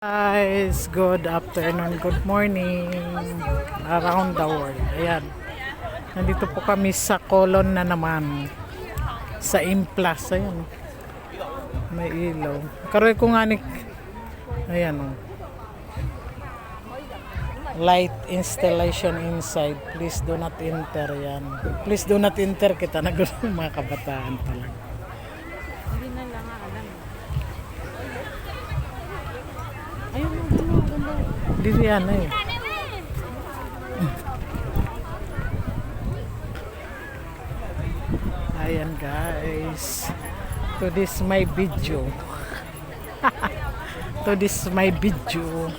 Guys, good afternoon, good morning around the world. Ayan, nandito po kami sa Colon na naman, sa Implas. Ayan, may ilaw. Karoy ko nga ni, ayan o, light installation inside, please do not enter. Yan, please do not enter, kita na gusto mga kabataan talaga. Hindi na lang alam. Ayun, ganda. Dito yan eh. Ayan guys, to this my video. To this my video.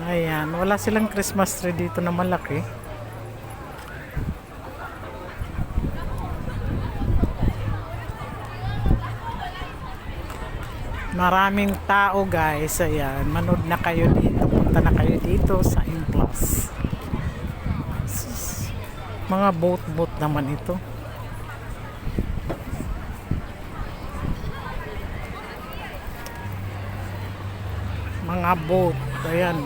Ayan, wala silang Christmas tree dito na malaki. Maraming tao guys. Ayan, manood na kayo dito. Punta na kayo dito sa Implas. Mga boat naman ito. Mga boat. Ayan,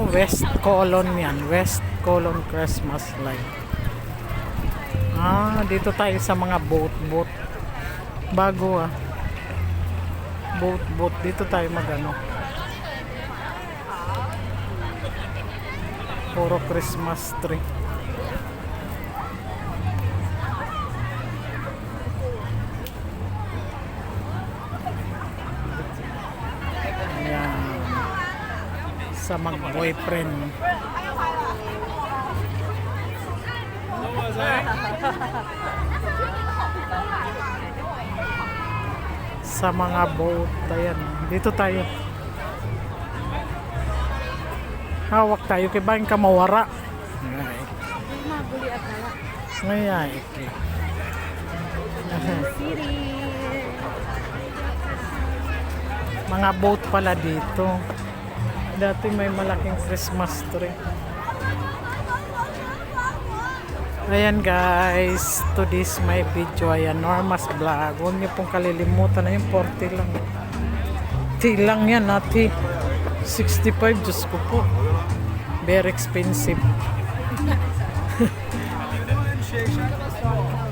West Colon yan. West Colon Christmas light. Dito tayo sa mga boat. Bago boat. Dito tayo magano. Puro Christmas tree. Ayan. Sa mag-boyfriend. Sa mga boat. Ayan, dito tayo. Hawak tayo kay bahin ka mawara. Maguli at nala. Ngayon. Siri. Mga boat pala dito. Dati may malaking Christmas tree. Ayan guys, to this my video. Ayan, Norma's Vlog. Huwag niyo pong kalilimutan na yung 40 lang. Lang yan, nati 65, Diyos ko po. Very expensive.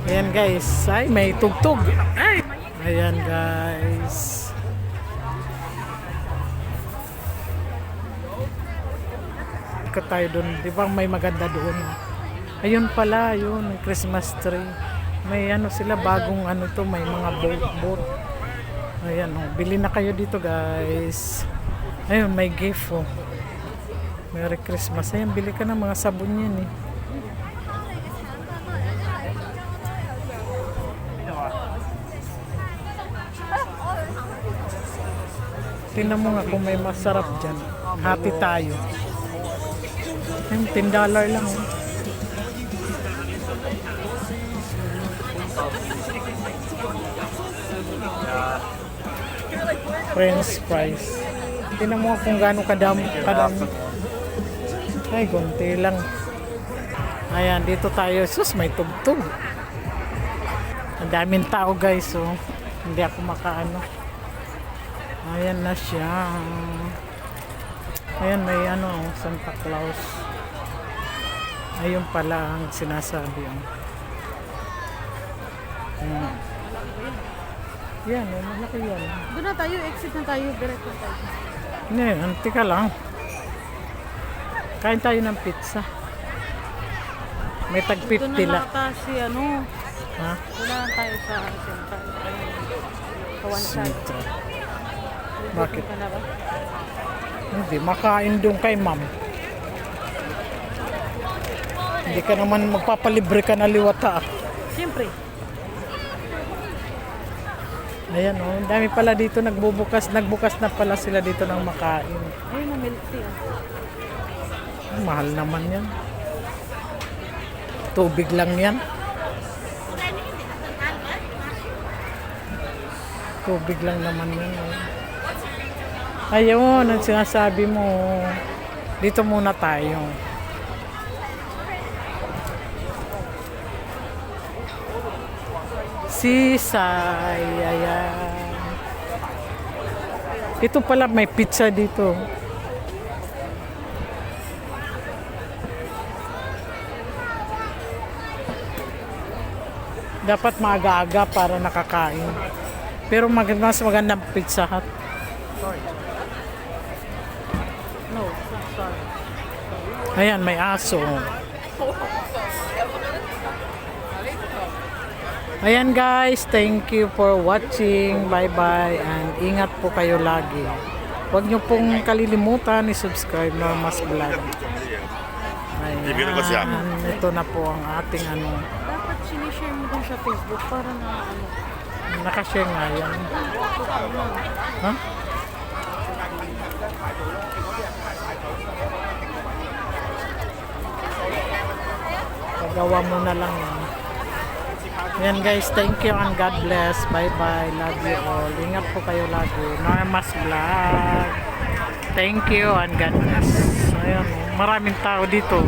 Ayan guys, ay may tugtog. Ay! Ayan guys. Ikot tayo dun, di ba may maganda doon? Ayun pala, yun, Christmas tree. May ano sila, bagong ano to, may mga boat. Ayan, bili na kayo dito guys. Ayun, may gift Merry Christmas. Ayan, bili ka ng mga sabon yan eh. Tingnan mo nga kung may masarap dyan. Happy tayo. Ayun, $10 lang French fries. Tingnan mo kung gaano kadami. Ay, konti lang. Ayan, dito tayo. Sus, may tugtog. Ang daming tao guys. Hindi ako makaano. Ayan na siya. Ayan, may Santa Claus. Ayun pala ang sinasabi. Yan, malaki yan. Doon na tayo, exit na tayo, direct na tayo. Hindi, antika lang. Kain tayo ng pizza. May tag 50 Doon na lang. nata si Ha? Doon na lang tayo sa Central. Sa one side. Sito. Bakit? Ka na ba? Hindi, makain doon kay ma'am. Hindi ka naman magpapalibre ka na liwata. Siyempre. Ayan ang dami pala dito nagbukas na pala sila dito ng makain. Ayun na milk tea. Mahal naman yan. Tubig lang yan. Tubig lang naman yan. Ayun, ang sinasabi mo. Dito muna tayo. Sisay, ayan. Ito pala may pizza dito. Dapat maaga-aga para nakakain. Pero mas magandang Pizza Hut. No, sorry. Ayan, may aso. Ayan guys, thank you for watching. Bye-bye and ingat po kayo lagi. Huwag nyo pong kalilimutan i-subscribe na mas vlog. Ayan, ito na po ang ating ano. Dapat sinishare mo dun sa Facebook para na ano. Nakashare nga yan. Ha? Pagawa mo na lang yan. Yan guys, thank you and God bless. Bye bye, love you all. Ingat po kayo lagi. Normas Vlog. Thank you and God bless. Ayan, maraming tao dito.